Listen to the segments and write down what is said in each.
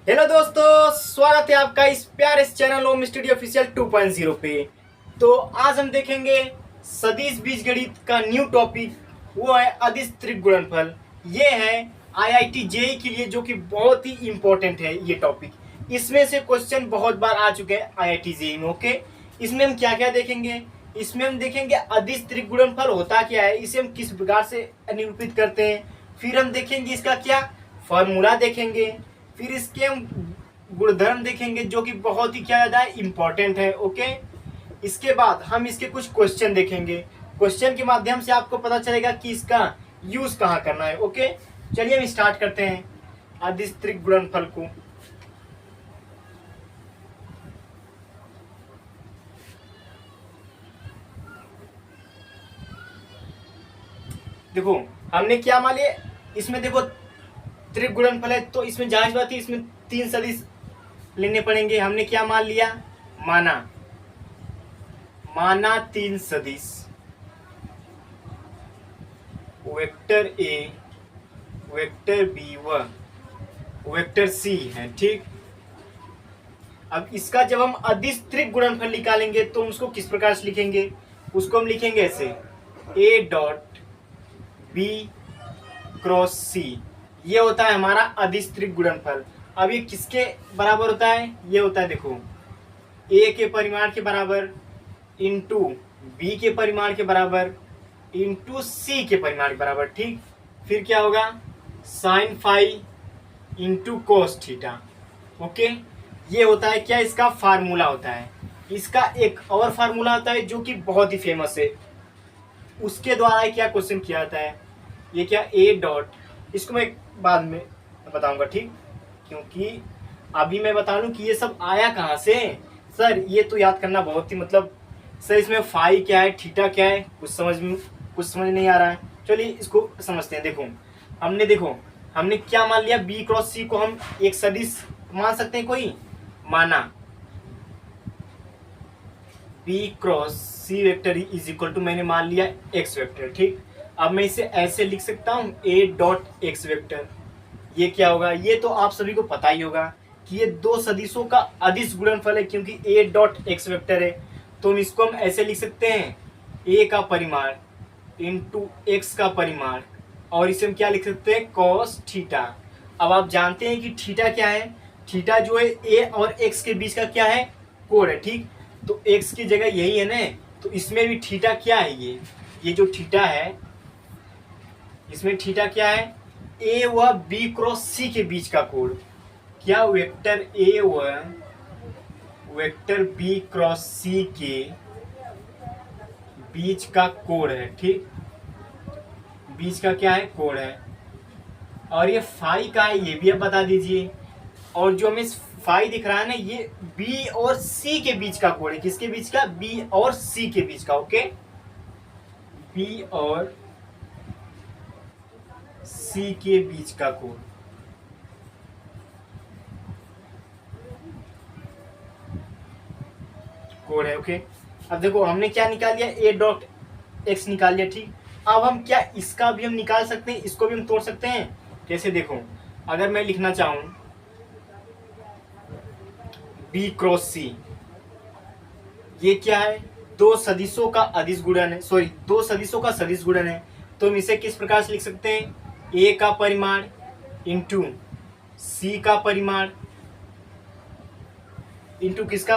Hello दोस्तों, स्वागत है आपका इस प्यारे चैनल ओम स्टूडियो ऑफिशियल 2.0 पे। तो आज हम देखेंगे सदिश बीजगणित का न्यू टॉपिक, वो है अदिश त्रिक गुणनफल। ये है आईआईटी जेईई के लिए, जो कि बहुत ही इम्पोर्टेंट है ये टॉपिक। इसमें से क्वेश्चन बहुत बार आ चुके हैं आईआईटी जेईई में। ओके, इसमें हम क्या क्या देखेंगे? इसमें हम देखेंगे अदिश त्रिक गुणनफल होता क्या है, इसे हम किस प्रकार से निरूपित करते हैं। फिर हम देखेंगे इसका क्या फॉर्मूला देखेंगे। फिर इसके हम गुणधर्म देखेंगे, जो कि बहुत ही क्या ज्यादा इंपॉर्टेंट है। ओके, इसके बाद हम इसके कुछ क्वेश्चन देखेंगे। क्वेश्चन के माध्यम से आपको पता चलेगा कि इसका यूज कहाँ करना है। ओके, चलिए हम स्टार्ट करते हैं अदिश त्रिक गुणनफल को। देखो हमने क्या मान लिया, इसमें देखो त्रिक गुणनफल है, तो इसमें जांच बात थी, इसमें तीन सदिश लेने पड़ेंगे। हमने क्या मान लिया, माना तीन सदिश, वेक्टर ए, वेक्टर बी व वेक्टर सी है। ठीक, अब इसका जब हम अदिश त्रिक गुणनफल निकालेंगे तो उसको किस प्रकार से लिखेंगे? उसको हम लिखेंगे ऐसे, ए डॉट बी क्रॉस सी। ये होता है हमारा अदिश त्रिक गुणनफल। अब ये किसके बराबर होता है? ये होता है देखो, ए के परिमाण के बराबर इंटू बी के परिमाण के बराबर इंटू सी के परिमाण के बराबर। ठीक, फिर क्या होगा, sine phi into cos theta. Okay, ये होता है क्या, इसका फार्मूला होता है। इसका एक और फार्मूला होता है जो कि बहुत ही फेमस है, उसके द्वारा क्या क्वेश्चन किया जाता है, ये क्या ए डॉट, इसको मैं बाद में बताऊंगा। ठीक, क्योंकि अभी मैं बता दूं कि ये सब आया कहाँ से। सर ये तो याद करना बहुत ही सर इसमें फाई क्या है, थीटा क्या है, कुछ समझ नहीं आ रहा है। चलिए इसको समझते हैं। देखो हमने क्या मान लिया, बी क्रॉस सी को हम एक सदिश मान सकते हैं कोई, माना B cross C vector is equal to, मैंने मान लिया एक्स वेक्टर। ठीक, अब मैं इसे ऐसे लिख सकता हूँ, ए डॉट एक्स वेक्टर। ये क्या होगा, ये तो आप सभी को पता ही होगा कि ये दो सदिशों का अदिश गुणनफल है, क्योंकि ए डॉट एक्स वेक्टर है। तो हम इसको हम ऐसे लिख सकते हैं, ए का परिमाण इंटू एक्स का परिमाण, और इसे हम क्या लिख सकते हैं, कॉस थीटा। अब आप जानते हैं कि थीटा क्या है, थीटा जो है ए और एक्स के बीच का क्या है, कोण है। ठीक, तो एक्स की जगह यही है ना, तो इसमें भी थीटा क्या है, ये जो थीटा है, इसमें थीटा क्या है, ए व बी क्रॉस सी के बीच का कोण। क्या वेक्टर ए व वेक्टर बी क्रॉस सी के बीच का कोण है। ठीक, बीच का क्या है, कोण है। और ये फाई का है, ये भी आप बता दीजिए। और जो हमें फाई दिख रहा है ना, ये बी और सी के बीच का कोण है। किसके बीच का, बी और सी के बीच का। ओके, बी और सी के बीच का कोण। है। ओके, अब देखो हमने क्या निकाल लिया, ए डॉट एक्स निकाल लिया। ठीक, अब हम क्या इसका भी हम निकाल सकते हैं, इसको भी हम तोड़ सकते हैं। कैसे, देखो अगर मैं लिखना चाहूं बी क्रॉस सी, ये क्या है, दो सदिशों का अदिश गुणन है, सॉरी दो सदिशों का सदिश गुणन है। तो हम इसे किस प्रकार से लिख सकते हैं, ए का परिमाण इंटू सी का परिमाण इंटू किसका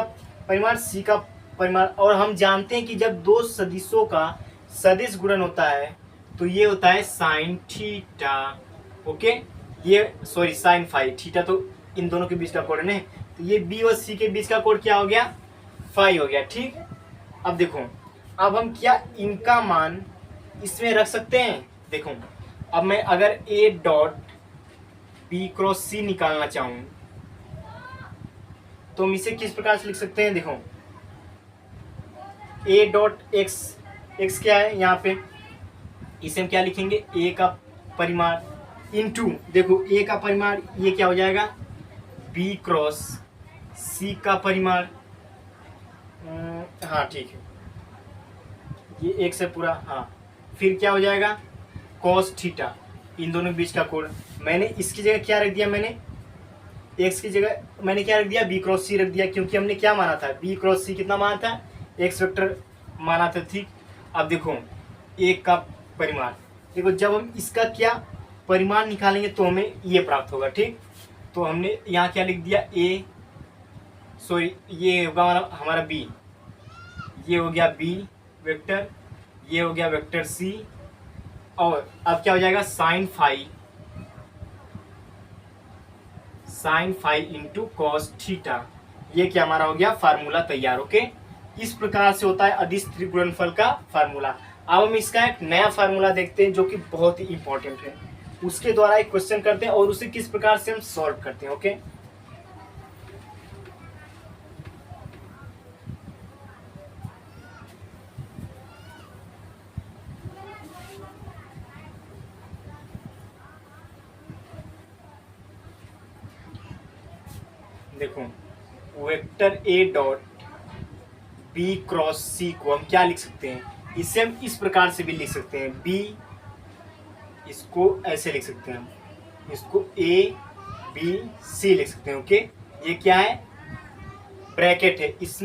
परिमाण, सी का परिमाण। और हम जानते हैं कि जब दो सदिशों का सदिश गुणन होता है तो ये होता है साइन थीटा। ओके, ये सॉरी साइन फाई, थीटा तो इन दोनों के बीच का कोण है, तो ये बी और सी के बीच का कोण क्या हो गया, फाई हो गया। ठीक, अब देखो, अब हम क्या इनका मान इसमें रख सकते हैं। देखो अब मैं अगर ए डॉट बी क्रॉस सी निकालना चाहूं तो हम इसे किस प्रकार से लिख सकते हैं। देखो ए डॉट एक्स, एक्स क्या है यहाँ पे, इसे हम क्या लिखेंगे, ए का परिमाण इंटू, देखो ए का परिमाण ये क्या हो जाएगा, बी क्रॉस सी का परिमाण। हाँ ठीक है, ये एक से पूरा, हाँ फिर क्या हो जाएगा, कॉस थीटा, इन दोनों के बीच का कोण। मैंने इसकी जगह क्या रख दिया, मैंने एक्स की जगह मैंने क्या रख दिया, बी क्रॉस सी रख दिया, क्योंकि हमने क्या माना था, बी क्रॉस सी कितना माना था, एक्स वेक्टर माना था, ठीक। अब देखो एक का परिमाण, देखो जब हम इसका क्या परिमाण निकालेंगे तो हमें ये प्राप्त होगा, ठीक। तो हमने यहाँ क्या लिख दिया, ए सॉरी ये होगा हमारा बी, ये हो गया बी वेक्टर, ये हो गया वेक्टर सी, और अब क्या हो जाएगा sine five into cos theta, ये क्या हमारा हो गया फार्मूला तैयार। ओके, इस प्रकार से होता है अदिश त्रिक गुणनफल का फार्मूला। अब हम इसका एक नया फार्मूला देखते हैं जो कि बहुत ही इंपॉर्टेंट है, उसके द्वारा एक क्वेश्चन करते हैं और उसे किस प्रकार से हम सॉल्व करते हैं। ओके, देखो vector A dot B cross C को हम क्या लिख सकते हैं, इसे हम इस प्रकार से भी लिख सकते हैं, बी इसको ऐसे लिख सकते हैं, हम इसको ए बी सी लिख सकते हैं। ओके, ये क्या है, ब्रैकेट है, इस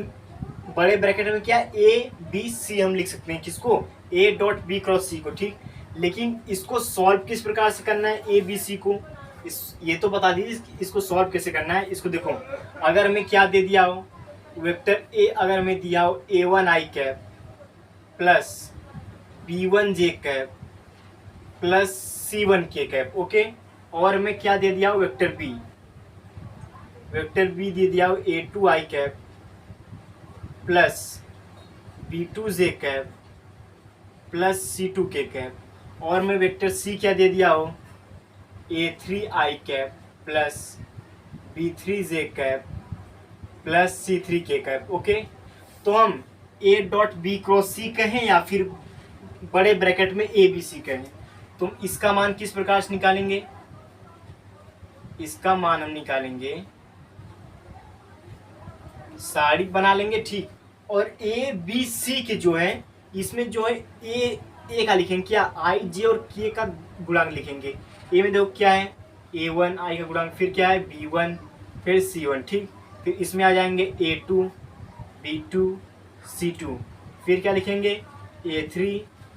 बड़े ब्रैकेट में क्या ए बी सी हम लिख सकते हैं, किसको, ए डॉट बी क्रॉस सी को, ठीक। लेकिन इसको सॉल्व किस प्रकार से करना है, ए बी सी को, ये तो बता दीजिए इसको सॉल्व कैसे करना है। इसको देखो, अगर हमें क्या दे दिया हो, वेक्टर ए अगर हमें दिया हो ए वन आई कैप प्लस बी वन जे कैप प्लस सी वन के कैप, ओके, और हमें क्या दे दिया हो, वेक्टर बी दे दिया हो A two i cap plus B two j cap plus C two k cap, और मैं वेक्टर सी क्या दे दिया हो, A three i cap plus B three j cap plus C three k cap. Okay, तो हम A dot B cross C कहें या फिर बड़े ब्रैकेट में ए बी सी कहें, तो इसका मान किस प्रकार से निकालेंगे, इसका मान हम निकालेंगे, साड़ी बना लेंगे, ठीक। और ए बी सी के जो है, इसमें जो है ए का लिखेंगे क्या, आई जे और के का गुणांक लिखेंगे। ए में देखो क्या है, ए वन आई का गुणांक, फिर क्या है बी वन, फिर सी वन, ठीक। फिर इसमें आ जाएंगे A two B two C two, फिर क्या लिखेंगे A three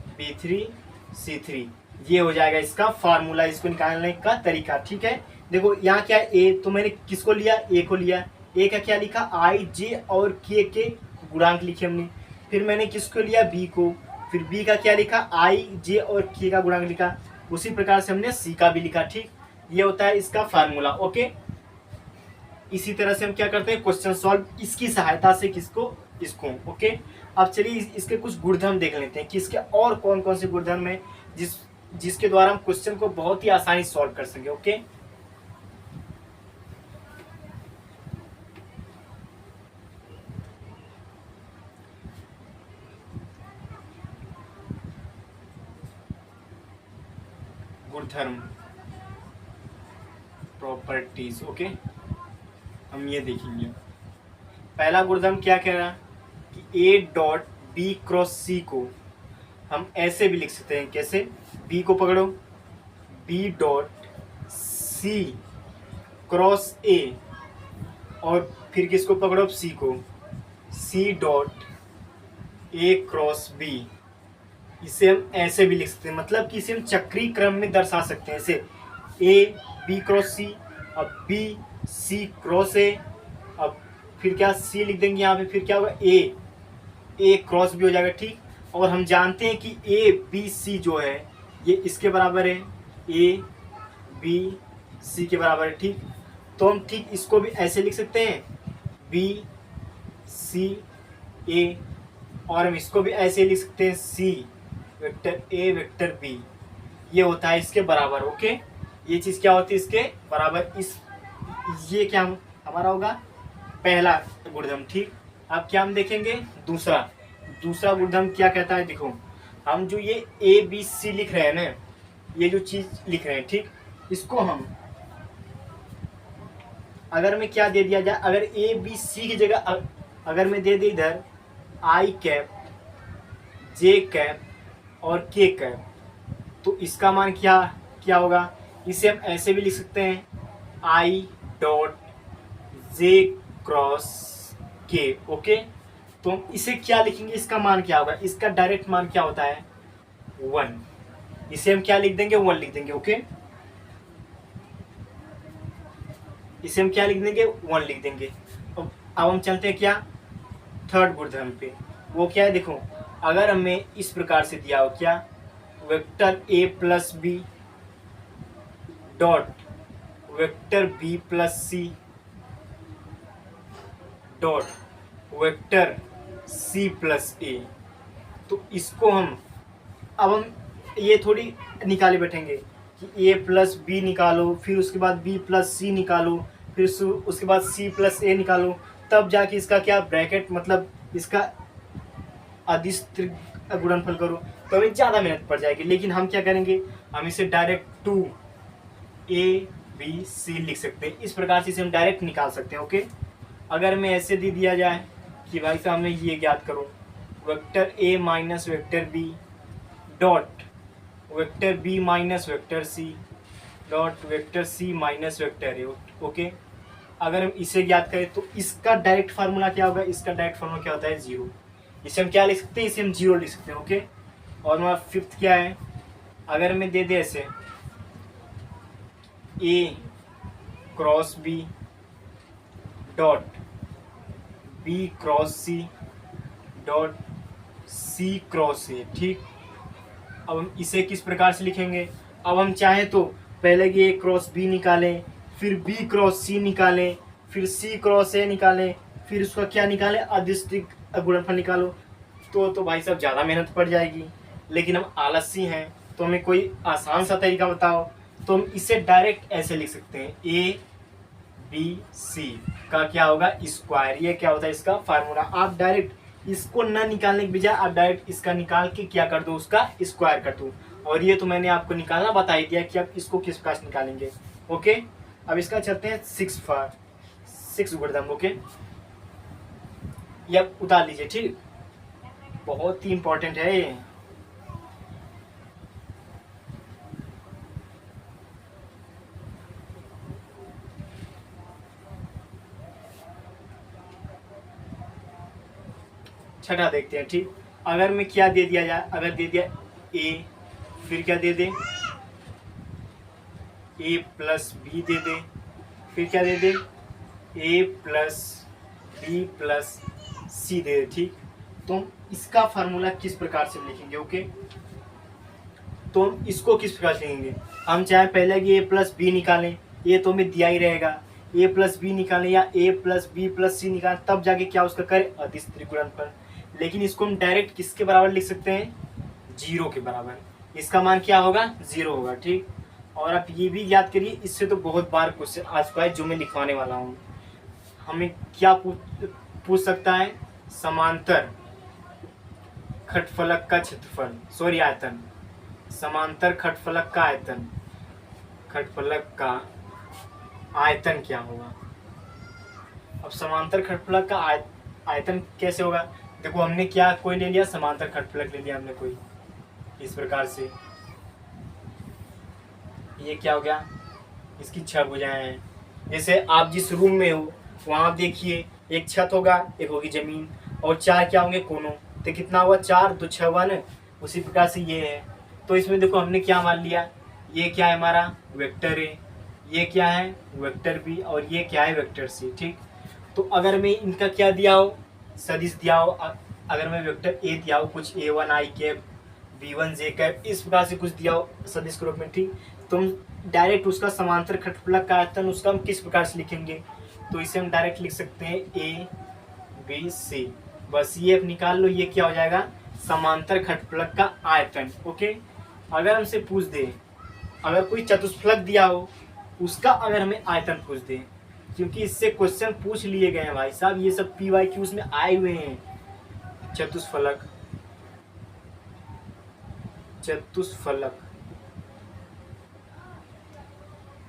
B three C three, ये हो जाएगा इसका फार्मूला, इसको निकालने का तरीका, ठीक है। देखो यहाँ क्या है, ए तो मैंने किसको लिया, ए को लिया, ए का क्या लिखा, आई जे और के गुणांक लिखे हमने, फिर मैंने किसको लिया, बी को, फिर बी का क्या लिखा, आई जे और के का गुणांक लिखा, उसी प्रकार से हमने सी का भी लिखा, ठीक। ये होता है इसका फार्मूला। ओके, इसी तरह से हम क्या करते हैं, क्वेश्चन सॉल्व इसकी सहायता से, किसको, इसको। ओके, अब चलिए इसके कुछ गुणधर्म देख लेते हैं कि इसके और कौन कौन से गुणधर्म है जिसके द्वारा हम क्वेश्चन को बहुत ही आसानी से सॉल्व कर सकें। ओके, गुणधर्म प्रॉपर्टीज। ओके, हम ये देखेंगे, पहला गुणधर्म क्या कह रहा है कि ए डॉट बी क्रॉस सी को हम ऐसे भी लिख सकते हैं, कैसे, बी को पकड़ो, B dot C cross A, और फिर किसको पकड़ो, सी को, C dot A cross B, इसे हम ऐसे भी लिख सकते हैं, मतलब कि इसे हम चक्रीय क्रम में दर्शा सकते हैं, ऐसे ए बी क्रॉस सी, अब बी सी क्रॉस ए, अब फिर क्या सी लिख देंगे यहाँ पे, फिर क्या होगा ए क्रॉस भी हो जाएगा, ठीक। और हम जानते हैं कि ए बी सी जो है ये इसके बराबर है, ए बी सी के बराबर है, ठीक। तो हम ठीक इसको भी ऐसे लिख सकते हैं, बी सी ए, और हम इसको भी ऐसे लिख सकते हैं, C vector A vector B, ये होता है इसके बराबर। ओके, ये चीज़ क्या होती है, इसके बराबर, इस ये क्या हमारा होगा पहला गुणधर्म, ठीक। अब क्या हम देखेंगे, दूसरा गुणधर्म क्या कहता है, देखो हम जो ये ए बी सी लिख रहे हैं ना, ये जो चीज लिख रहे हैं, ठीक, इसको हम अगर मैं क्या दे दिया जाए, अगर ए बी सी की जगह अगर मैं दे दी इधर आई कैप जे कैप और के कैप, तो इसका मान क्या क्या होगा, इसे हम ऐसे भी लिख सकते हैं, आई डॉट जे क्रॉस के। ओके, तो हम इसे क्या लिखेंगे, इसका मान क्या होगा, इसका डायरेक्ट मान क्या होता है 1। इसे हम क्या लिख देंगे 1 लिख देंगे। ओके, इसे हम क्या लिख देंगे 1 लिख देंगे। अब हम चलते हैं क्या थर्ड गुणधर्म पे। वो क्या है देखो, अगर हमें इस प्रकार से दिया हो क्या vector a plus B dot vector b plus C dot vector c plus A, तो इसको हम ये थोड़ी निकाले बैठेंगे कि a प्लस बी निकालो, फिर उसके बाद b प्लस सी निकालो, फिर उसके बाद c प्लस ए निकालो, तब जाके इसका क्या ब्रैकेट मतलब इसका अदिश त्रिक गुणनफल करो, तो हमें ज़्यादा मेहनत पड़ जाएगी। लेकिन हम क्या करेंगे, हम इसे डायरेक्ट 2abc लिख सकते हैं। इस प्रकार से इसे हम डायरेक्ट निकाल सकते हैं। ओके, अगर हमें ऐसे दे दिया जाए कि भाई साहब हमें ये ज्ञात करो vector a minus vector b dot vector b minus vector c dot vector c minus vector A. Okay, अगर हम इसे ज्ञात करें तो इसका डायरेक्ट फार्मूला क्या होगा, इसका डायरेक्ट फार्मूला क्या होता है 0। इसे हम क्या लिख सकते हैं, इसे हम 0 लिख सकते हैं। ओके, और हमारा फिफ्थ क्या है, अगर हमें दे दे ऐसे a cross b dot b cross c dot c cross a। ठीक, अब हम इसे किस प्रकार से लिखेंगे, अब हम चाहें तो पहले कि a क्रॉस b निकालें, फिर b क्रॉस c निकालें, फिर c क्रॉस a निकालें, फिर उसका क्या निकालें अदिश त्रिक गुणनफल निकालो, तो भाई साहब ज़्यादा मेहनत पड़ जाएगी। लेकिन हम आलसी हैं, तो हमें कोई आसान सा तरीका बताओ। तो हम इसे डायरेक्ट ऐसे लिख सकते हैं a b c का क्या होगा स्क्वायर, ये क्या होता है इसका फार्मूला। आप डायरेक्ट इसको न निकालने के बजाय आप डायरेक्ट इसका निकाल के क्या कर दो, उसका स्क्वायर कर दो। और ये तो मैंने आपको निकालना बता ही दिया कि आप इसको किस प्रकार से निकालेंगे। ओके, अब इसका चलते हैं 6 गुणधर्म। ओके, ये आप उतार लीजिए। ठीक, बहुत ही इंपॉर्टेंट है ये। छठा देखते हैं। ठीक, अगर मैं क्या दे दिया जाए, अगर दे दिया a, फिर क्या दे दे a प्लस बी दे दे, फिर क्या दे दे a प्लस बी प्लस सी दे दे। ठीक, तो हम इसका फार्मूला किस प्रकार से लिखेंगे। ओके, तो हम इसको किस प्रकार से लिखेंगे, हम चाहे पहले कि a प्लस बी निकालें, ये तो हमें दिया ही रहेगा, a प्लस बी निकालें या a प्लस बी प्लस सी निकालें, तब जाके क्या उसका करें अदिश त्रिक गुणनफल। लेकिन इसको हम डायरेक्ट किसके बराबर लिख सकते हैं 0 के बराबर। इसका मान क्या होगा 0 होगा। ठीक, और आप ये भी याद करिए, इससे तो बहुत बार क्वेश्चन आ चुका है जो मैं लिखवाने वाला हूँ। हमें क्या पूछ सकता है, समांतर खटफलक का क्षेत्रफल, सॉरी आयतन, समांतर खटफलक का आयतन, खटफलक का आयतन क्या होगा। अब समांतर खटफलक का आयतन कैसे होगा, देखो हमने क्या कोई ले लिया समांतर खटफलक ले लिया हमने कोई, इस प्रकार से ये क्या हो गया, इसकी 6 भुजाएं हैं। जैसे आप जिस रूम में हो वहाँ आप देखिए एक छत होगा, एक होगी जमीन, और 4 क्या होंगे कोनों, तो कितना हुआ 4 2 6 1। उसी प्रकार से ये है, तो इसमें देखो हमने क्या मान लिया, ये क्या है हमारा वेक्टर ए, ये क्या है वेक्टर बी, और ये क्या है वेक्टर सी। ठीक, तो अगर मैं इनका क्या दिया हो सदिश दिया हो, अगर मैं वेक्टर ए दिया हो कुछ a1 i cap b1 j cap, इस प्रकार से कुछ दिया हो सदिश के रूप में। ठीक, तो हम डायरेक्ट उसका समांतर खटफलक का आयतन उसका हम किस प्रकार से लिखेंगे, तो इसे हम डायरेक्ट लिख सकते हैं a b c, बस ये निकाल लो, ये क्या हो जाएगा समांतर खटफलक का आयतन। ओके, अगर हमसे पूछ दे, अगर कोई चतुष्फलक दिया हो उसका अगर हमें आयतन पूछ दे, क्योंकि इससे क्वेश्चन पूछ लिए गए हैं भाई साहब, ये सब PYQs में आए हुए हैं। चतुष्फलक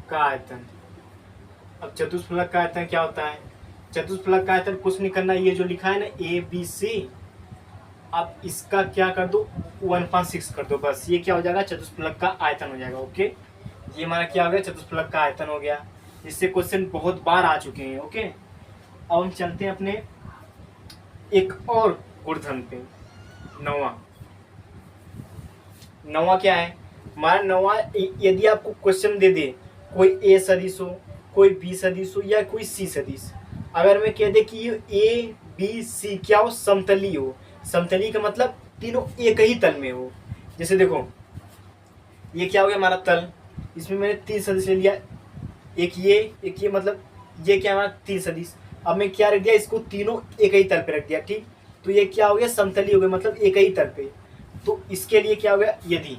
का आयतन, अब चतुष्फलक का आयतन क्या होता है, चतुष्फलक का आयतन कुछ नहीं करना, ये जो लिखा है ना ABC, आप इसका क्या कर दो 1/6 कर दो, बस ये क्या हो जाएगा चतुष्फलक का आयतन हो जाएगा। ओके, ये हमारा क्या हो गया चतुष्फलक का आयतन हो गया। इससे क्वेश्चन बहुत बार आ चुके हैं। ओके, अब हम चलते हैं अपने एक और गुणधर्म पे। नौवां, नौवां क्या है हमारा? नौवां, यदि आपको क्वेश्चन दे दे, कोई ए सदिश हो, कोई बी सदिश हो या कोई सी सदिश, अगर मैं कह दे कि ये ए बी सी क्या हो? समतली हो। समतली का मतलब तीनों एक ही तल में हो। जैसे देखो, ये क्या हो गया हमारा तल, इसमें मैंने तीन सदिश ले लिया, एक ये, मतलब ये क्या है हमारा? तीन सदिश। अब मैं क्या रख दिया? इसको तीनों एक ही तल पे रख दिया, ठीक। तो ये क्या हो गया? समतली हो गया, मतलब एक ही तल पे। तो इसके लिए क्या हो गया? यदि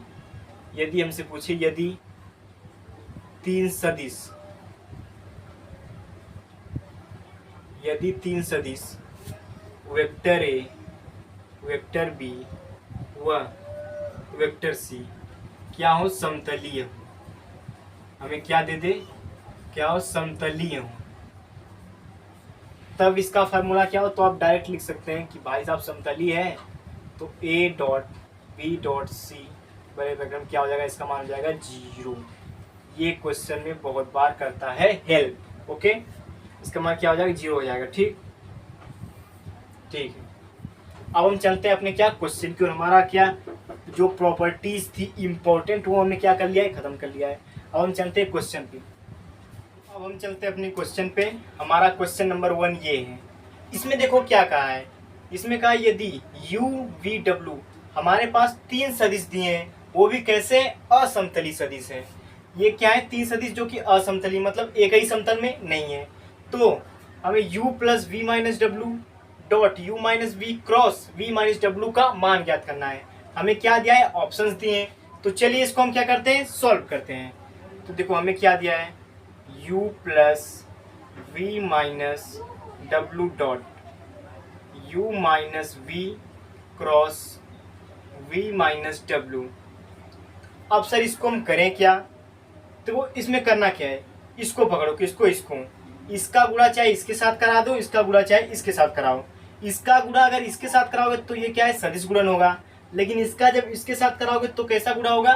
यदि हमसे पूछे, यदि तीन सदिश, यदि तीन सदिश वेक्टर ए, वेक्टर बी व वेक्टर सी क्या हो? समतलीय हो। हमें क्या दे दे? क्या हो? समतलीय हो। तब इसका फार्मूला क्या हो? तो आप डायरेक्ट लिख सकते हैं कि भाई साहब समतलीय है तो A dot B dot C बड़े ब्रैकेट में क्या हो जाएगा? इसका मान हो जाएगा 0। ये क्वेश्चन में बहुत बार करता है हेल्प। ओके, इसका मान क्या हो जाएगा? 0 हो जाएगा, ठीक ठीक है। अब हम चलते हैं अपने क्या क्वेश्चन की, और हमारा क्या जो प्रॉपर्टीज थी इंपॉर्टेंट वो हमने क्या कर लिया है? खत्म कर लिया है। अब हम चलते हैं क्वेश्चन पे। अब हम चलते हैं अपने क्वेश्चन पे। हमारा क्वेश्चन नंबर 1 ये है। इसमें देखो क्या कहा है, इसमें कहा यदि u v w हमारे पास तीन सदिश दिए हैं, वो भी कैसे? असमतली सदिश है। ये क्या है? तीन सदिश जो कि असमतली, मतलब एक ही समतल में नहीं है। तो हमें u plus V minus W dot U minus V cross V minus W का मान ज्ञात करना है। हमें क्या दिया है? ऑप्शंस दिए हैं। तो चलिए इसको हम क्या करते हैं? सॉल्व करते हैं। तो देखो हमें क्या दिया है? u plus V minus W dot u minus V cross v minus W. अब सर इसको हम करें क्या? तो वो इसमें करना क्या है? इसको पकड़ो, किसको? इसको। इसका गुणा चाहे इसके साथ करा दो, इसका गुणा चाहे इसके साथ कराओ। इसका गुणा अगर इसके साथ कराओगे तो ये क्या है? सदिश गुणन होगा। लेकिन इसका जब इसके साथ कराओगे तो कैसा गुणा होगा?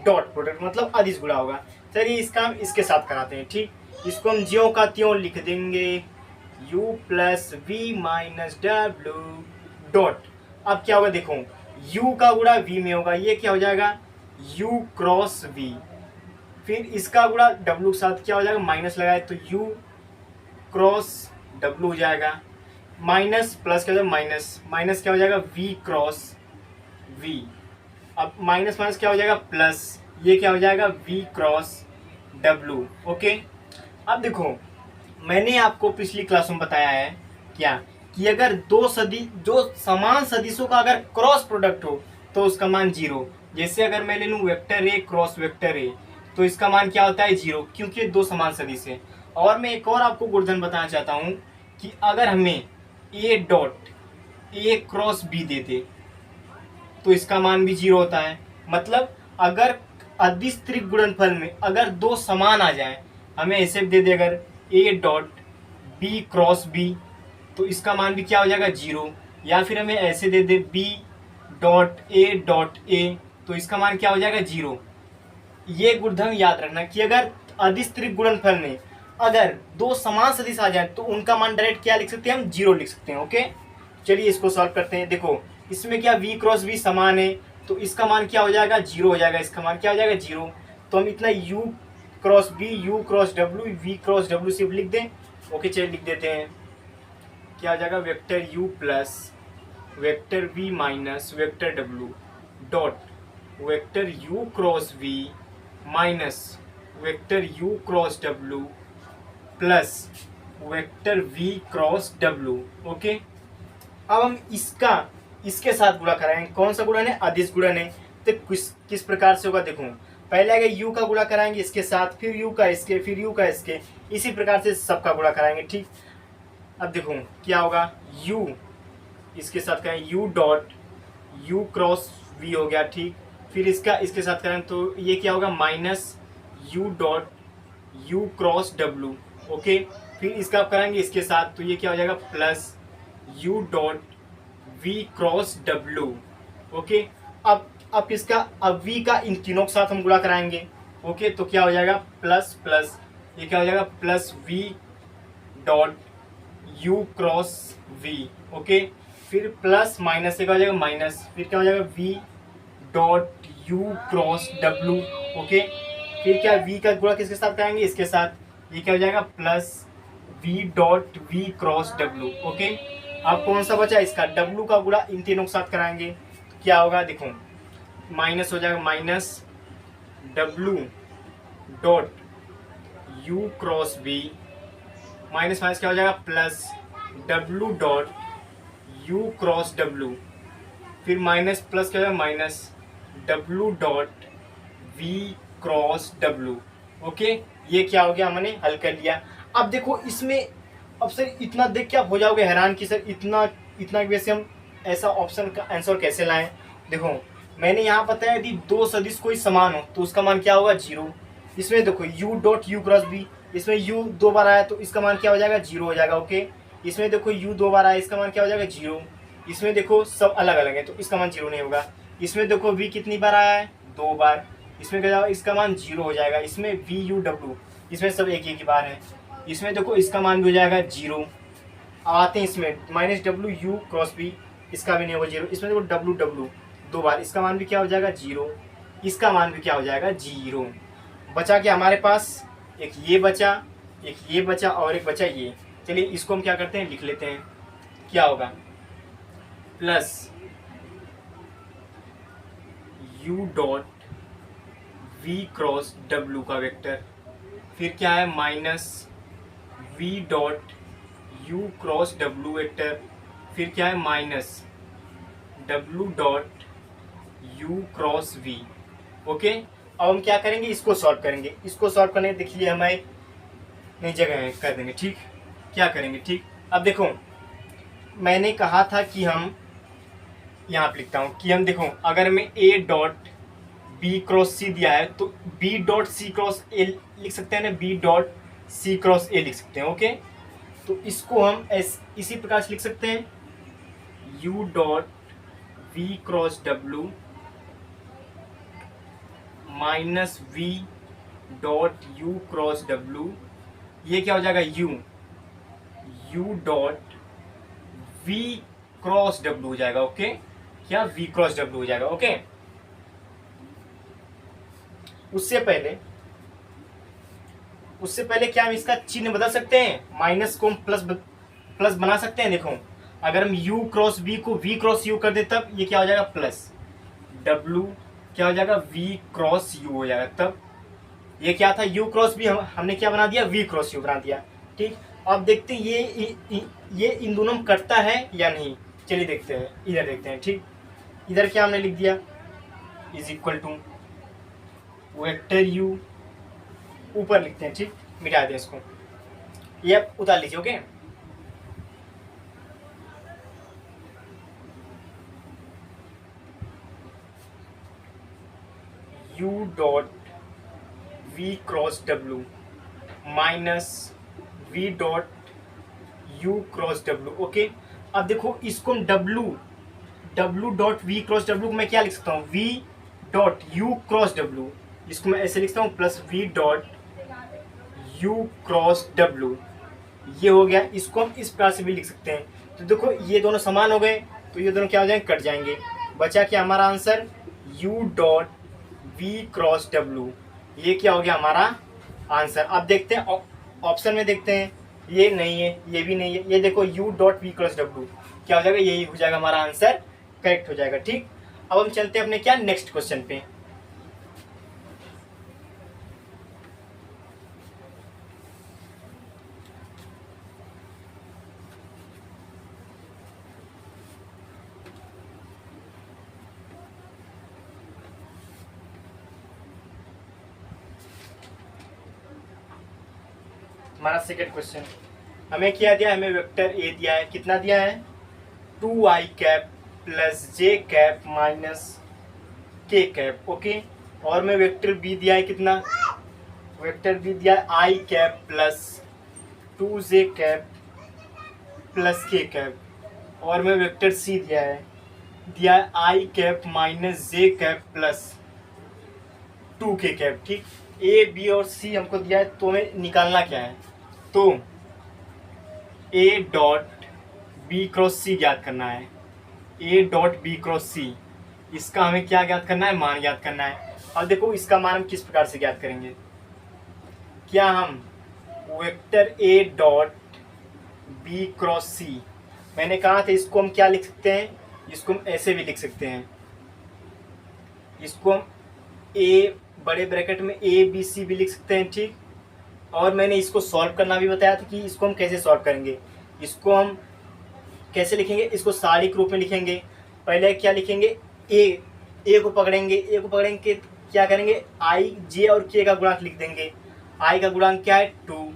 डॉट प्रोडक्ट, मतलब अदिश गुणा होगा। चलिए इसका हम इसके साथ कराते हैं, ठीक। इसको हम ज्यों का त्यों लिख देंगे, u plus V minus W dot. अब क्या होगा? देखो u का गुणा v में होगा, ये क्या हो जाएगा? u cross v। फिर इसका गुणा w के साथ क्या हो जाएगा? माइनस लगाए तो u क्रॉस w हो जाएगा। माइनस प्लस क्या हो जाएगा? माइनस माइनस क्या हो जाएगा? v cross v। अब माइनस माइनस क्या हो जाएगा? प्लस, ये क्या हो जाएगा? v cross w। ओके, अब देखो मैंने आपको पिछली क्लास में बताया है क्या कि अगर दो सदिश, जो समान सदिशों का अगर क्रॉस प्रोडक्ट हो तो उसका मान 0। जैसे अगर मैं ले लूँ vector A cross vector A तो इसका मान क्या होता है? 0, क्योंकि दो समान सदिश है। और मैं एक और आपको गुणधर्म बताना चाहता हूँ कि अगर हमें A dot A cross B दे दे तो इसका मान भी 0 होता है। मतलब अगर अदिश त्रिक गुणनफल में अगर दो समान आ जाए, हमें ऐसे दे दे अगर A dot B cross B तो इसका मान भी क्या हो जाएगा? 0। या फिर हमें ऐसे दे दे बी डॉट ए तो इसका मान क्या हो जाएगा? 0। ये गुणधर्म याद रखना कि अगर अदिश त्रिक गुणनफल में अगर दो समान सदिश आ जाए तो उनका मान डायरेक्ट क्या लिख सकते हैं? हम 0 लिख सकते हैं। ओके, चलिए इसको सॉल्व करते हैं। देखो इसमें क्या v क्रॉस v समान है तो इसका मान क्या हो जाएगा? 0 हो जाएगा। इसका मान क्या हो जाएगा? 0। तो हम इतना u cross b u cross w v cross w सिर्फ लिख दें। ओके चलिए लिख देते हैं। क्या हो जाएगा? Vector u plus vector v minus vector w dot vector u cross v minus vector u cross w plus vector v cross w। Okay, अब हम इसका इसके साथ गुणा कराएंगे। कौन सा गुणन है? अदिश गुणन है। तो किस प्रकार से होगा? देखो पहले आगे u का गुणा कराएंगे इसके साथ, फिर u का इसके, फिर u का इसके, इसी प्रकार से सबका गुणा कराएंगे, ठीक। अब देखो क्या होगा? u इसके साथ करें u dot u cross v हो गया, ठीक। फिर इसका इसके साथ करें तो ये क्या होगा? Minus u dot u cross w। Okay, फिर इसका करेंगे इसके साथ तो ये क्या हो जाएगा? Plus u dot v cross w। Okay, अब किसका? अब v का इन तीनों के साथ हम गुणा कराएंगे। ओके, तो क्या हो जाएगा? प्लस प्लस, ये क्या हो जाएगा? Plus v dot u cross v, okay. फिर प्लस माइनस से क्या हो जाएगा माइनस, फिर क्या हो जाएगा v dot u cross w, okay. फिर क्या v का गुणा किसके साथ कराएंगे, इसके साथ, ये क्या हो जाएगा plus v dot v cross w, okay. अब कौन सा बचा इसका, w का गुणा इन तीनों के साथ कराएंगे, क्या होगा देखो, माइनस हो जाएगा minus w dot u cross v, minus minus क्या हो जाएगा plus w dot u cross w, फिर माइनस प्लस क्या हो जाएगा minus w dot v cross w, okay. ये क्या हो गया, हमने हल कर लिया। अब देखो इसमें, अब सर इतना देख के आप हो जाओगे हैरान कि सर इतना इतना वैसे हम ऐसा ऑप्शन का आंसर कैसे लाएं। देखो मैंने यहाँ बताया यदि दो सदिश कोई समान हो तो उसका मान क्या होगा, जीरो। इसमें देखो u dot U cross B, इसमें u दो बार आया तो इसका मान क्या हो जाएगा, जीरो हो जाएगा, ओके। इसमें देखो u दो बार आया, इसका मान क्या हो जाएगा, जीरो। इसमें देखो सब अलग अलग है तो इसका मान जीरो नहीं होगा। इसमें देखो v कितनी बार आया है, दो बार, इसमें क्या जाएगा, इसका मान जीरो हो जाएगा। इसमें वी यू डब्ल्यू, इसमें सब एक एक ही बार है, इसमें देखो इसका मान भी हो जाएगा जीरो। अब आते हैं इसमें minus W U cross B, इसका भी नहीं होगा जीरो। इसमें देखो डब्ल्यू डब्ल्यू दो बार, इसका मान भी क्या हो जाएगा, जीरो। इसका मान भी क्या हो जाएगा, जीरो। बचा क्या हमारे पास, एक ये बचा, एक ये बचा और एक बचा ये। चलिए इसको हम क्या करते हैं, लिख लेते हैं, क्या होगा plus u dot v cross w का वेक्टर, फिर क्या है minus v dot u cross w vector, फिर क्या है minus w dot u cross v, okay. अब हम क्या करेंगे, इसको सॉल्व करेंगे। इसको सॉल्व करने देखिए हमें नई जगह कर देंगे, ठीक। क्या करेंगे, ठीक। अब देखो मैंने कहा था कि हम यहाँ पे लिखता हूँ कि हम देखो अगर मैं a dot B cross C दिया है तो b dot C cross A लिख सकते हैं ना, b dot C cross A लिख सकते हैं, ओके। तो इसको हम इसी प्रकार से लिख सकते हैं, u dot v cross w minus v dot u cross w, ये क्या हो जाएगा u dot v cross w हो जाएगा, ओके। क्या v क्रॉस w हो जाएगा, ओके। उससे पहले क्या हम इसका चिन्ह बदल सकते हैं, माइनस को हम प्लस बना सकते हैं। देखो अगर हम u क्रॉस v को v क्रॉस u कर दे तब ये क्या हो जाएगा, प्लस w क्या हो जाएगा, v क्रॉस u हो जाएगा। तब ये क्या था, u क्रॉस v हमने क्या बना दिया, v क्रॉस u बना दिया, ठीक। अब देखते हैं ये इन दोनों में कटता है या नहीं। चलिए देखते हैं, इधर देखते हैं, ठीक। इधर क्या हमने लिख दिया, is equal to vector u, ऊपर लिखते हैं, ठीक। मिटा दें इसको, ये आप उतार लीजिए, okay. u dot v cross w minus v dot u cross w, okay. अब देखो इसको हम w dot v cross w को मैं क्या लिख सकता हूँ, v dot u cross w, इसको मैं ऐसे लिखता हूँ plus v dot u cross w, ये हो गया। इसको हम इस प्रकार से भी लिख सकते हैं। तो देखो ये दोनों समान हो गए तो ये दोनों क्या हो जाएंगे, कट जाएंगे। बचा क्या हमारा answer, u dot v cross w, ये क्या हो गया हमारा आंसर। अब देखते हैं ऑप्शन में, देखते हैं, ये नहीं है, ये भी नहीं है, ये देखो u dot v cross w क्या हो जाएगा, यही हो जाएगा हमारा आंसर, करेक्ट हो जाएगा, ठीक। अब हम चलते हैं अपने क्या नेक्स्ट क्वेश्चन पे। हमारा सेकंड क्वेश्चन, हमें क्या दिया, हमें वेक्टर ए दिया है, कितना दिया है, 2i कैप प्लस जे कैप माइनस के कैप, ओके। और मैं वेक्टर बी दिया है, कितना, वेक्टर बी दिया है i cap plus 2j cap plus k cap. और मैं वेक्टर सी दिया है i cap minus j cap plus 2k cap, ठीक। ए बी और सी हमको दिया है तो हमें निकालना क्या है, तो ए डॉट बी क्रॉस सी ज्ञात करना है। ए डॉट बी क्रॉस सी, इसका हमें क्या ज्ञात करना है, मान ज्ञात करना है। अब देखो इसका मान हम किस प्रकार से ज्ञात करेंगे। क्या हम vector A dot B cross C, मैंने कहा था इसको हम क्या लिख सकते हैं, इसको हम ऐसे भी लिख सकते हैं, इसको हम ए बड़े ब्रैकेट में ए बी सी भी लिख सकते हैं, ठीक। और मैंने इसको सॉल्व करना भी बताया था कि इसको हम कैसे सॉल्व करेंगे। इसको हम कैसे लिखेंगे, इसको सारिक रूप में लिखेंगे। पहले क्या लिखेंगे, ए को पकड़ेंगे क्या करेंगे, आई जे और के का गुणांक लिख देंगे। आई का गुणांक क्या है 2,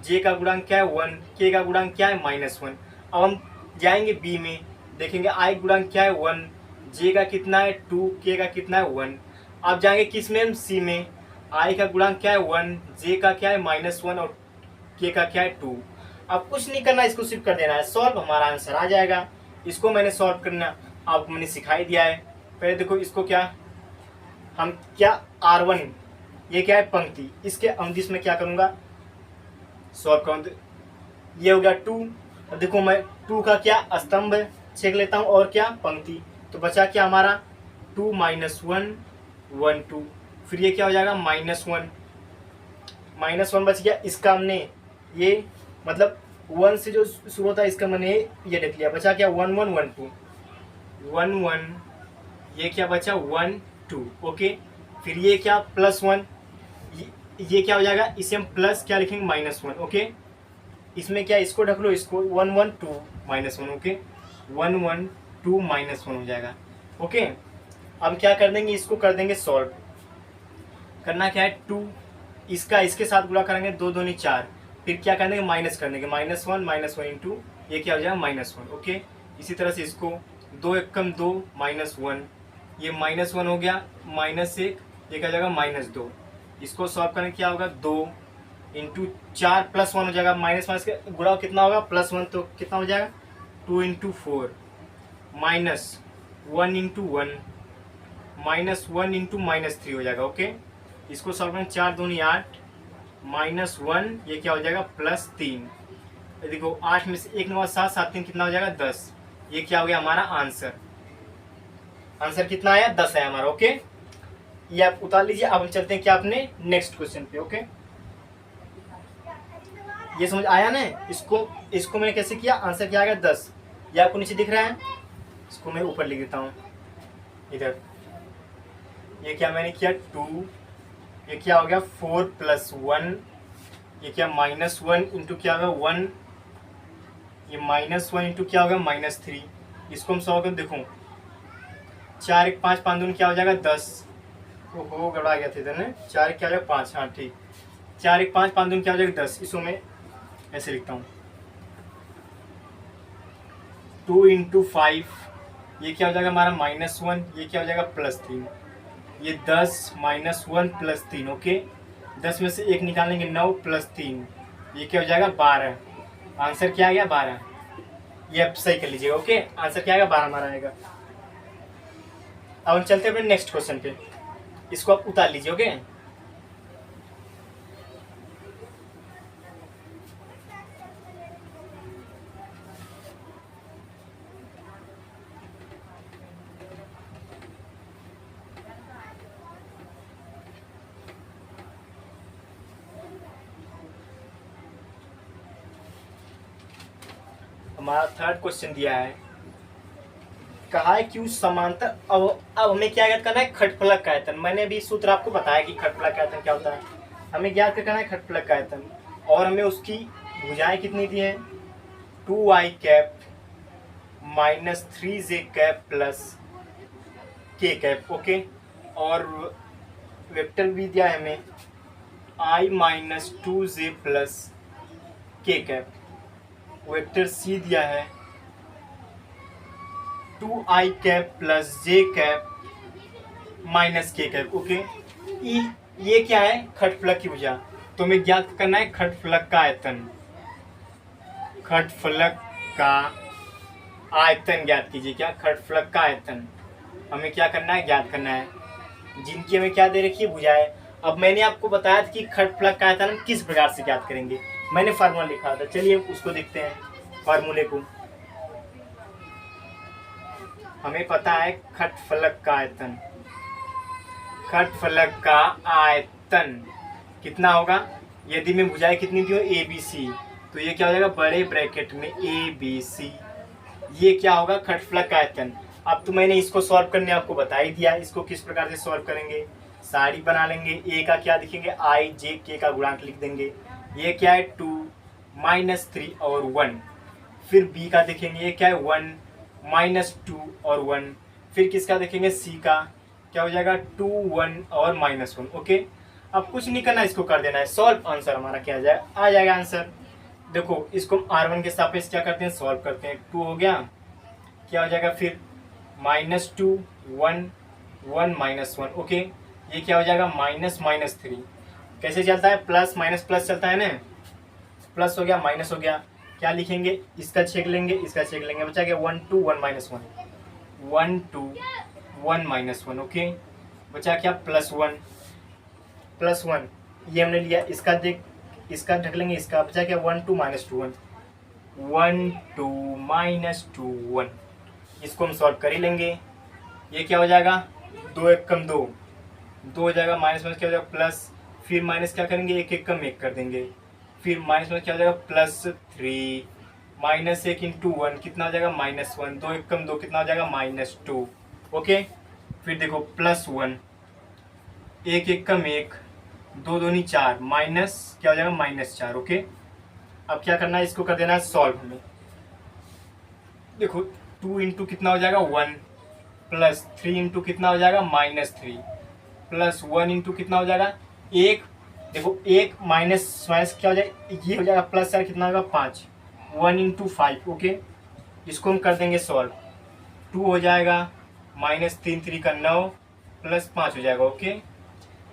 जे का गुणांक क्या है 1, के का गुणांक क्या है -1। अब हम जाएंगे बी में, देखेंगे आई गुणांक क्या है 1, जे का कितना है 2, के का कितना है 1। अब जाएंगे किस में, हम सी में, आई का गुणांक क्या है 1, जे का क्या है -1 और के का क्या है 2। अब कुछ नहीं करना, इसको सिर्फ कर देना है सॉल्व, हमारा आंसर आ जाएगा। इसको मैंने सॉल्व करना आपको मैंने सिखाई दिया है। पहले देखो इसको क्या हम क्या R1, ये क्या है पंक्ति, इसके अवधिश में क्या करूँगा, सॉल्व करूँ, ये हो गया 2। अब देखो मैं 2 का क्या स्तंभ छेक लेता हूँ और क्या पंक्ति, तो बचा क्या हमारा 2 - 1 1 2, फिर ये क्या हो जाएगा -1 बच गया। इसका हमने ये मतलब 1 से जो शुरू होता है इसका मैंने ये लिख लिया, बचा क्या 1 1 1 2 1 1, ये क्या बचा 1 2, ओके। फिर ये क्या +1, ये क्या हो जाएगा, इसे हम प्लस क्या लिखेंगे -1, ओके। इसमें क्या इसको ढक लो, इसको 1 1 2 -1, ओके, 1 1 2 -1 हो जाएगा, ओके। अब क्या कर देंगे, इसको कर देंगे सॉल्व। करना क्या है 2, इसका इसके साथ गुणा करेंगे 2 2 4, फिर क्या कर देंगे माइनस कर देंगे -1 इंटू ये क्या हो जाएगा -1, ओके। इसी तरह से इसको 2 एकम 2 -1, ये -1 हो गया, -1 ये क्या हो जाएगा -2। इसको सॉल्व करने क्या होगा 2 इंटू 4 +1 हो जाएगा, माइनस के गुणा कितना होगा +1, तो कितना हो जाएगा 2 इंटू 4 -1 इंटू 1 -1 इंटू -3 हो जाएगा, ओके। इसको सॉल्व करें 4 दूनी 8 -1 ये क्या हो जाएगा +3। देखो 8 में से 1 9 7 7 3 कितना हो जाएगा 10। ये क्या हो गया हमारा आंसर। आंसर कितना आया 10 है हमारा, ओके। ये आप उतार लीजिए। अब हम चलते हैं क्या अपने नेक्स्ट क्वेश्चन पे, ओके। ये समझ आया ना, इसको मैंने कैसे किया, आंसर क्या आ गया 10। ये आपको नीचे दिख रहा है, इसको मैं ऊपर लिख देता हूँ इधर। ये क्या मैंने किया 2, ये क्या हो गया 4 + 1, ये क्या -1 इंटू क्या होगा 1, ये -1 इंटू क्या होगा -3। इसको हम सॉल्व कर देखो 4 1 5 5 दूनी क्या हो जाएगा 10। ओहो गड़बड़ा गया था इधर ने, 4 क्या हो जाएगा 5, हाँ ठीक, 4 1 5 5 दूनी क्या हो जाएगा 10। इसको मैं ऐसे लिखता हूँ 2 इंटू 5, ये क्या हो जाएगा हमारा -1, ये क्या हो जाएगा +3, ये 10 -1 +3, ओके। 10 में से 1 निकालेंगे 9 +3, ये क्या हो जाएगा 12। आंसर क्या आ गया 12। ये आप सही कर लीजिएगा, ओके। आंसर क्या आएगा 12 हमारा आएगा। अब हम चलते हैं अपने नेक्स्ट क्वेश्चन पे, इसको आप उतार लीजिए, ओके। हमारा थर्ड क्वेश्चन दिया है, कहा है कि उस समांतर अब हमें क्या ज्ञात करना है, खटफलक का आयतन। मैंने अभी सूत्र आपको बताया कि खटफलक का आयतन क्या होता है, हमें ज्ञात करना है खटफलक का आयतन। और हमें उसकी भुजाएं कितनी दी है 2i cap -3j cap plus k cap, okay. और वेक्टर भी दिया है हमें i -2j plus k cap. Vector C दिया है 2i cap plus j cap minus k cap, okay. ये क्या है खटफलक की भुजा, तो हमें ज्ञात करना है खटफलक का आयतन। खटफलक का आयतन ज्ञात कीजिए, क्या खटफलक का आयतन हमें क्या करना है, ज्ञात करना है, जिनकी हमें क्या दे रखी है भुजाएं। अब मैंने आपको बताया था कि खटफलक का आयतन हम किस प्रकार से ज्ञात करेंगे, मैंने फार्मूला लिखा था, चलिए उसको देखते हैं। फार्मूले को। हमें पता है खटफलक का आयतन, खटफलक का आयतन कितना होगा, यदि मैं भुजाएं कितनी दी हो ए बी सी, तो ये क्या हो जाएगा बड़े ब्रैकेट में ए बी सी, ये क्या होगा खटफलक का आयतन। अब तो मैंने इसको सॉल्व करने आपको बता ही दिया, इसको किस प्रकार से सॉल्व करेंगे, सारी बना लेंगे। ए का क्या लिखेंगे, आई जे के का गुणांक लिख देंगे, ये क्या है 2 -3 और 1। फिर बी का देखेंगे, ये क्या है 1 -2 और 1। फिर किसका देखेंगे, सी का, क्या हो जाएगा 2 1 और -1। ओके, अब कुछ नहीं करना, इसको कर देना है सॉल्व, आंसर हमारा क्या आ जाएगा आंसर। देखो इसको R1 के सापेक्ष क्या करते हैं, सॉल्व करते हैं। 2 हो गया, क्या हो जाएगा फिर -2 1 1 -1। ओके, ये क्या हो जाएगा -3। कैसे चलता है, प्लस माइनस प्लस चलता है ना, प्लस हो गया माइनस हो गया, क्या लिखेंगे, इसका छेक लेंगे इसका छेक लेंगे, बचा गया 1 2 1 -1 1 2 1 -1। ओके, बचा क्या +1 ये हमने लिया, इसका देख इसका ढक लेंगे, इसका बचा क्या 1 2 -2 1 1 2 -2 1। इसको हम सॉल्व कर ही लेंगे, ये क्या हो जाएगा 2 1 कम 2 2 हो जाएगा, माइनस क्या हो जाएगा प्लस, फिर माइनस क्या करेंगे 1 1 कम 1 कर देंगे, फिर माइनस क्या हो जाएगा +3 -1 × 1 कितना हो जाएगा -1, 2 1 कम 2 कितना हो जाएगा -2। ओके, फिर देखो +1 1 1 कम 1 2 2 4 माइनस क्या हो जाएगा -4। ओके, अब क्या करना है, इसको कर देना है सॉल्व हमें। देखो 2 इंटू कितना हो जाएगा 1 प्लस 3 इंटू कितना हो जाएगा -3 प्लस 1 इंटू कितना हो जाएगा 1। देखो 1 माइनस माइनस क्या हो जाएगा, ये हो जाएगा प्लस यार कितना होगा 5 1 इंटू 5। ओके, इसको हम कर देंगे सॉल्व, 2 हो जाएगा -3 3 का 9 प्लस 5 हो जाएगा। ओके,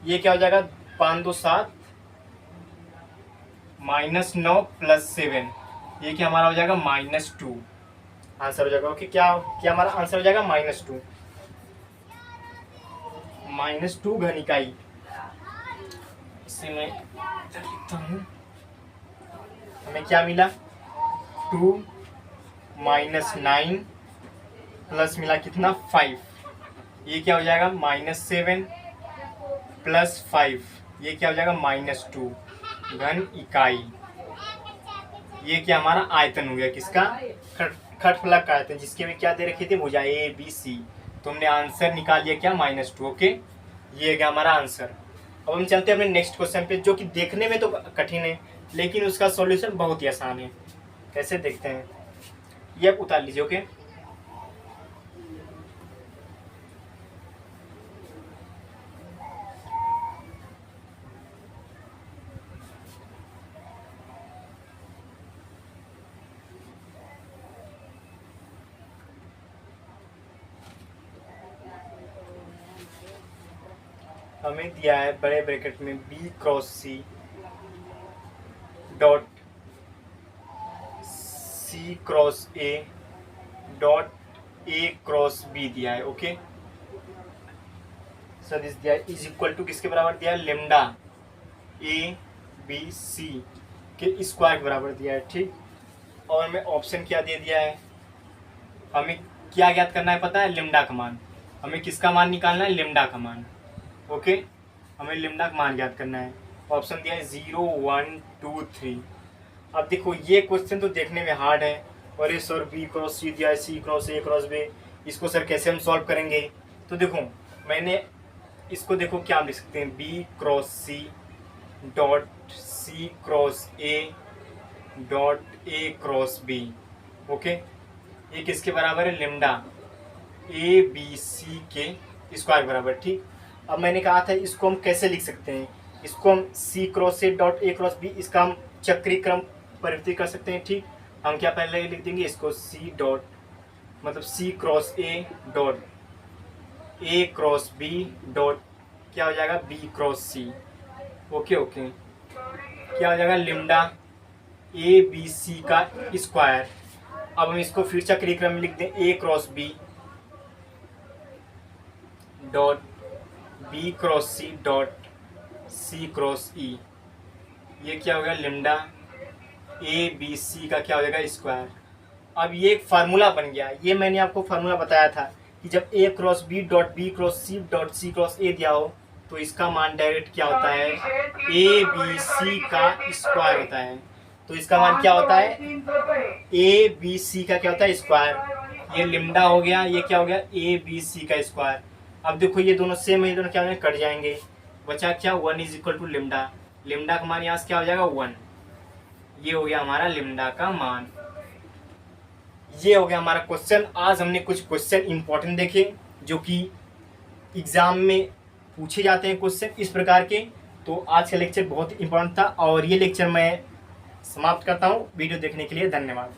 ये क्या हो जाएगा 5 2 7 -9 प्लस 7, ये क्या हमारा हो जाएगा -2 आंसर हो जाएगा। ओके, क्या क्या हमारा आंसर हो जाएगा -2 घन इकाई। इसे मैं लिखता हूँ, हमें क्या मिला 2 -9 प्लस मिला कितना 5, ये क्या हो जाएगा -7 प्लस 5, ये क्या हो जाएगा -2 घन इकाई। ये क्या हमारा आयतन हो गया, किसका खटफलक का आयतन, जिसके में क्या दे रखी थी भुजा ए बी सी, तो हमने आंसर निकाल लिया क्या -2। ओके, ये गया हमारा आंसर। अब हम चलते हैं अपने नेक्स्ट क्वेश्चन पे, जो कि देखने में तो कठिन है लेकिन उसका सॉल्यूशन बहुत ही आसान है। कैसे देखते हैं, ये आप उतार लीजिए। ओके, हमें दिया है बड़े ब्रैकेट में B cross C dot C cross A dot A cross B दिया है। ओके, सदिश दिया है, इज इक्वल टू किसके बराबर दिया है, लेमडा ABC के स्क्वायर के बराबर दिया है। ठीक, और हमें ऑप्शन क्या दे दिया है, हमें क्या ज्ञात करना है पता है, लेमडा का मान। हमें किसका मान निकालना है, लेमडा का मान। ओके, हमें लेमडा का मान ज्ञात करना है। ऑप्शन दिया है 0 1 2 3। अब देखो ये क्वेश्चन तो देखने में हार्ड है, और ये सर B क्रॉस C दिया है, C cross A cross B, इसको सर कैसे हम सॉल्व करेंगे। तो देखो मैंने इसको देखो क्या लिख सकते हैं, B cross C dot C cross A dot A cross B। Okay, ये किसके बराबर है, लेमडा ABC के स्क्वायर बराबर। ठीक, अब मैंने कहा था इसको हम कैसे लिख सकते हैं, इसको हम C cross A dot A cross B, इसका हम चक्रीय क्रम परिवर्तित कर सकते हैं। ठीक, हम क्या पहले लिख देंगे इसको C डॉट मतलब C cross A dot A cross B dot क्या हो जाएगा B cross C। Okay okay, क्या हो जाएगा लेमडा ABC का स्क्वायर। अब हम इसको फिर चक्रीय क्रम में लिख दें, A cross B dot B cross C dot C cross E, ये क्या हो गया लेमडा ए बी सी का क्या हो जाएगा स्क्वायर। अब ये एक फार्मूला बन गया, ये मैंने आपको फार्मूला बताया था कि जब A cross B dot B cross C dot C cross A दिया हो तो इसका मान डायरेक्ट क्या होता है, ए बी सी का स्क्वायर होता है। तो इसका मान क्या होता है, ए बी सी का क्या होता है स्क्वायर। ये लिम्डा हो गया, ये क्या हो गया ए बी सी का स्क्वायर। अब देखो ये दोनों सेम है, ये दोनों क्या हो कट जाएंगे, बचा क्या 1 इज इक्वल टू लिम्डा। लिम्डा का मान यहाँ से क्या हो जाएगा 1। ये हो गया हमारा लिम्डा का मान। ये हो गया हमारा क्वेश्चन। आज हमने कुछ क्वेश्चन इंपॉर्टेंट देखे जो कि एग्जाम में पूछे जाते हैं क्वेश्चन इस प्रकार के। तो आज का लेक्चर बहुत इंपॉर्टेंट था और ये लेक्चर मैं समाप्त करता हूँ। वीडियो देखने के लिए धन्यवाद।